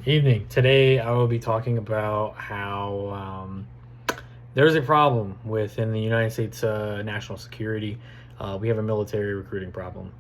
Evening. Today, I will be talking about how there's a problem within the United States national security. We have a military recruiting problem.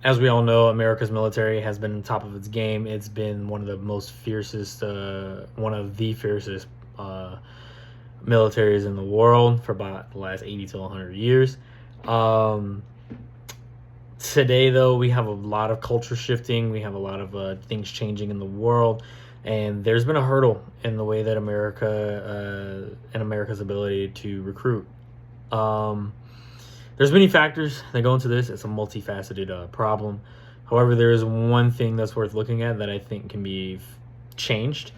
As we all know, America's military has been on top of its game. It's been one of the most fiercest, one of the fiercest militaries in the world for about the last 80 to 100 years. Um, Today, though, we have a lot of culture shifting. We have a lot of things changing in the world, and there's been a hurdle in the way that America's ability to recruit. Um, there's many factors that go into this. It's a multifaceted problem. However, there is one thing that's worth looking at that I think can be changed,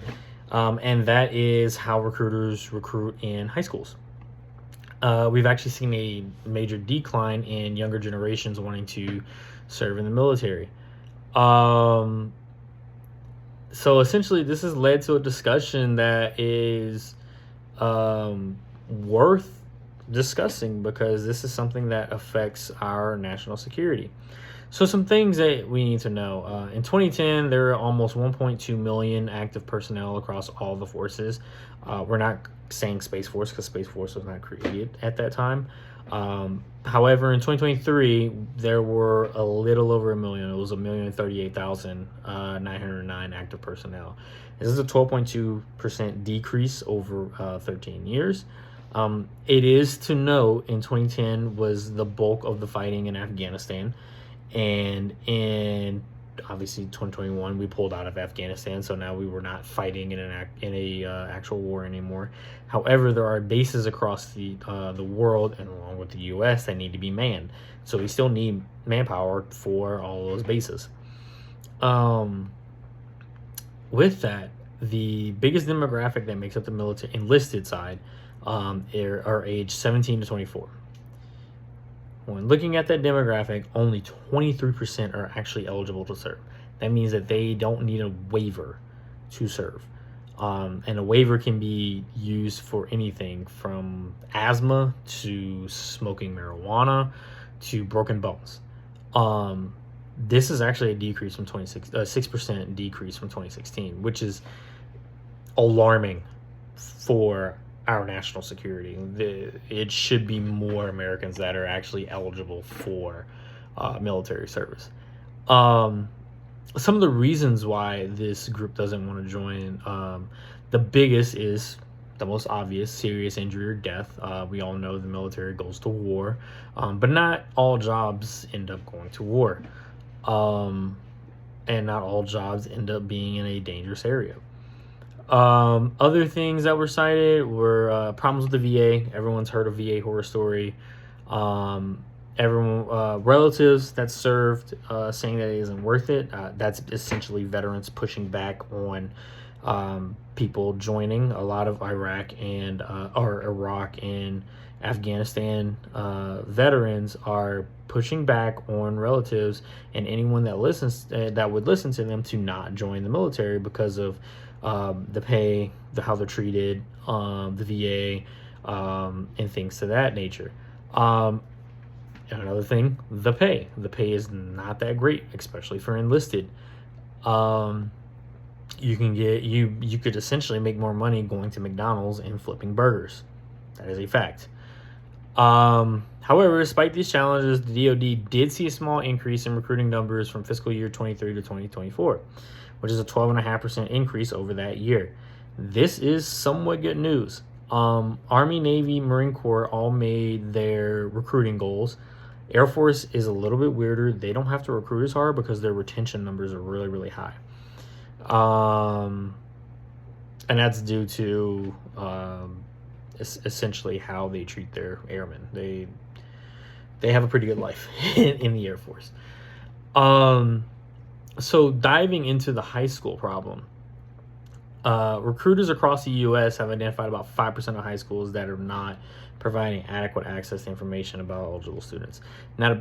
and that is how recruiters recruit in high schools. We've actually seen a major decline in younger generations wanting to serve in the military. Um, so essentially, this has led to a discussion that is worth discussing because this is something that affects our national security. So, some things that we need to know. In 2010, there were almost 1.2 million active personnel across all the forces. We're not saying Space Force because Space Force was not created at that time. However, in 2023, there were a little over a million. It was 1,038,909 active personnel. This is a 12.2% decrease over 13 years. It is to note in 2010 was the bulk of the fighting in Afghanistan. And in obviously 2021 we pulled out of Afghanistan, so now we were not fighting in a actual war anymore. However, there are bases across the world and along with the US that need to be manned, so we still need manpower for all those bases. With that, the biggest demographic that makes up the military enlisted side are age 17 to 24. When looking at that demographic, only 23% are actually eligible to serve. That means that they don't need a waiver to serve. And a waiver can be used for anything from asthma to smoking marijuana to broken bones. This is actually a decrease from 6% decrease from 2016, which is alarming for our national security. It should be more Americans that are actually eligible for military service. Some of the reasons why this group doesn't want to join, the biggest is the most obvious: serious injury or death. We all know the military goes to war, but not all jobs end up going to war. And not all jobs end up being in a dangerous area. Other things that were cited were problems with the VA. Everyone's heard of VA horror story. Relatives that served saying that it isn't worth it. That's essentially veterans pushing back on people joining. A lot of Iraq and Afghanistan veterans are pushing back on relatives and anyone that would listen to them to not join the military because of the pay, how they're treated, the VA, and things to that nature. Another thing, the pay. The pay is not that great, especially for enlisted. You could essentially make more money going to McDonald's and flipping burgers. That is a fact. However, despite these challenges, the DoD did see a small increase in recruiting numbers from fiscal year 23 to 2024, which is a 12.5% increase over that year. This is somewhat good news. Army, Navy, Marine Corps all made their recruiting goals. Air Force is a little bit weirder. They don't have to recruit as hard because their retention numbers are really, really high. And that's due to essentially how they treat their airmen. They have a pretty good life in the Air Force. So diving into the high school problem, recruiters across the U.S. have identified about 5% of high schools that are not providing adequate access to information about eligible students. Now, to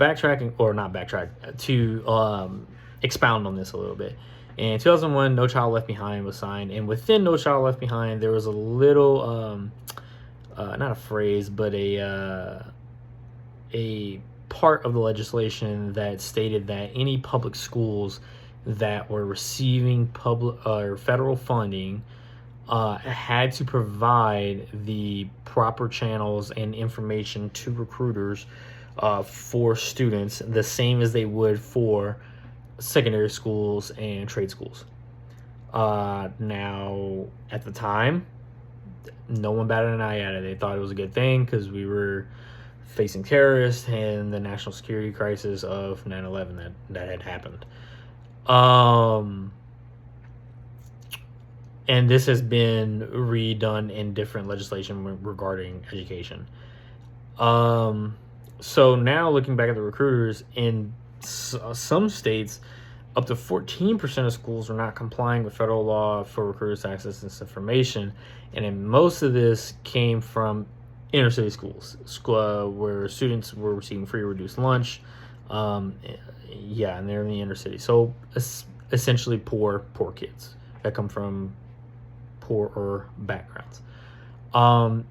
expound on this a little bit. In 2001, No Child Left Behind was signed, and within No Child Left Behind, there was a little, not a phrase, but a part of the legislation that stated that any public schools that were receiving public or federal funding had to provide the proper channels and information to recruiters for students, the same as they would for secondary schools and trade schools. Now, at the time, no one batted an eye at it. They thought it was a good thing because we were facing terrorists and the national security crisis of 9/11 that had happened. And this has been redone in different legislation regarding education. So now looking back at the recruiters, in some states, up to 14% of schools are not complying with federal law for recruiters to access this information. And then most of this came from inner city schools, where students were receiving free or reduced lunch. And they're in the inner city. So essentially poor kids that come from poorer backgrounds.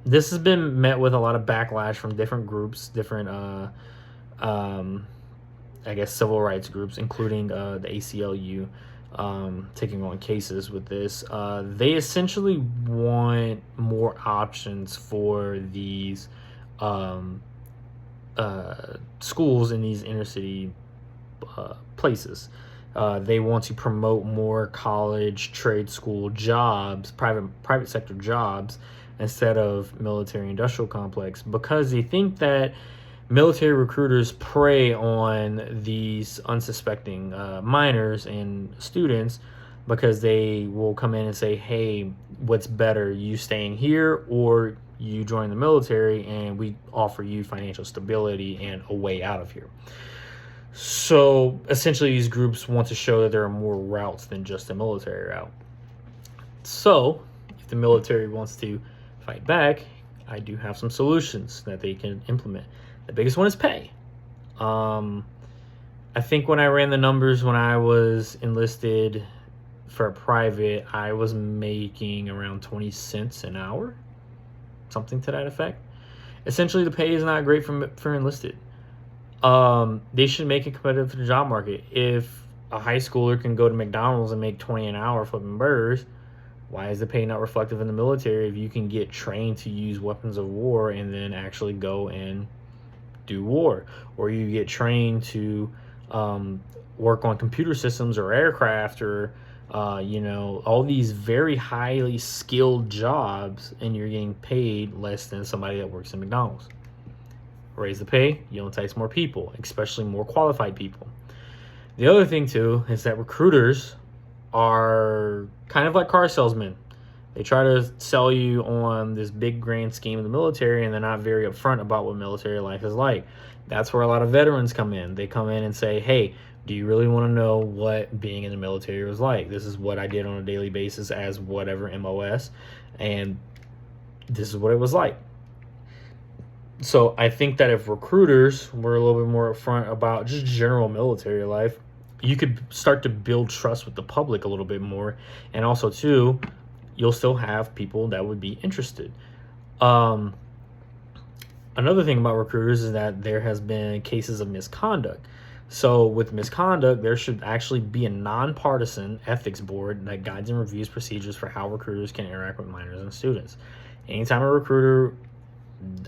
This has been met with a lot of backlash from different groups, different civil rights groups, including the ACLU, taking on cases with this. They essentially want more options for these schools in these inner city places. They want to promote more college, trade school jobs, private sector jobs, instead of military industrial complex, because they think that military recruiters prey on these unsuspecting minors and students, because they will come in and say, hey, what's better, you staying here or you join the military, and we offer you financial stability and a way out of here. So essentially these groups want to show that there are more routes than just a military route. So if the military wants to fight back, I do have some solutions that they can implement. The biggest one is pay. I think when I ran the numbers when I was enlisted for a private, I was making around 20 cents an hour, something to that effect. Essentially, the pay is not great for enlisted. They should make it competitive to the job market. If a high schooler can go to McDonald's and make 20 an hour flipping burgers, why is the pay not reflective in the military if you can get trained to use weapons of war and then actually go and do war? Or you get trained to work on computer systems or aircraft or all these very highly skilled jobs, and you're getting paid less than somebody that works in McDonald's. Raise the pay, you'll entice more people, especially more qualified people. The other thing too is that recruiters are kind of like car salesmen. They try to sell you on this big grand scheme of the military, and they're not very upfront about what military life is like. That's where a lot of veterans come in. They come in and say, hey, do you really want to know what being in the military was like? This is what I did on a daily basis as whatever MOS, and this is what it was like. So I think that if recruiters were a little bit more upfront about just general military life, you could start to build trust with the public a little bit more. And also, too, you'll still have people that would be interested. Another thing about recruiters is that there has been cases of misconduct. So with misconduct, there should actually be a nonpartisan ethics board that guides and reviews procedures for how recruiters can interact with minors and students. Anytime a recruiter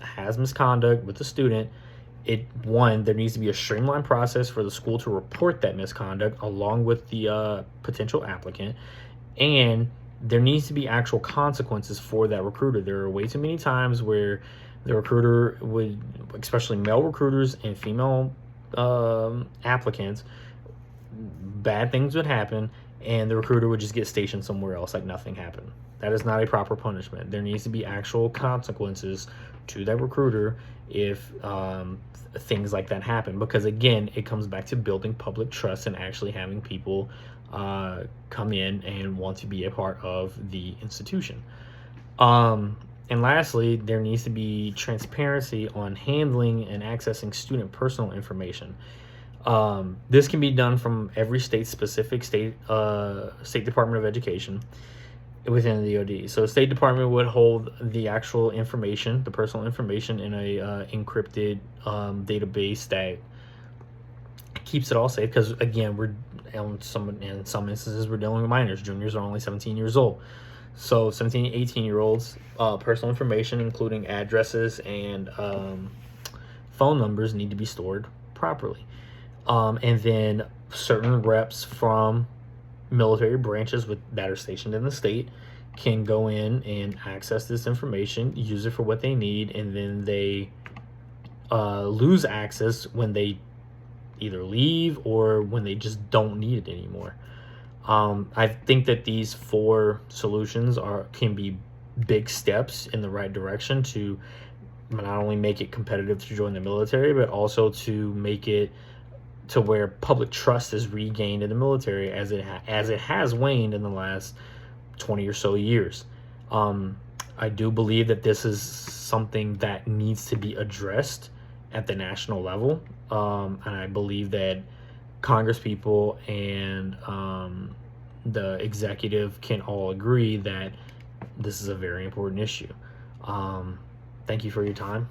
has misconduct with a student, there needs to be a streamlined process for the school to report that misconduct along with the potential applicant, and there needs to be actual consequences for that recruiter. There are way too many times where the recruiter would, especially male recruiters and female applicants, bad things would happen and the recruiter would just get stationed somewhere else like nothing happened. That is not a proper punishment. There needs to be actual consequences to that recruiter if things like that happen, because again, it comes back to building public trust and actually having people come in and want to be a part of the institution. And lastly, there needs to be transparency on handling and accessing student personal information. This can be done from every specific state Department of Education within the DoD. So the State Department would hold the actual information, the personal information, in a encrypted database that keeps it all safe, because again, we're in some instances we're dealing with minors. Juniors are only 17 years old. So 17, 18-year-olds, personal information, including addresses and phone numbers, need to be stored properly. And then certain reps from military branches that are stationed in the state can go in and access this information, use it for what they need, and then they lose access when they either leave or when they just don't need it anymore. I think that these 4 solutions can be big steps in the right direction to not only make it competitive to join the military, but also to make it to where public trust is regained in the military, as it has waned in the last 20 or so years. I do believe that this is something that needs to be addressed at the national level, and I believe that Congress people and the executive can all agree that this is a very important issue. Thank you for your time.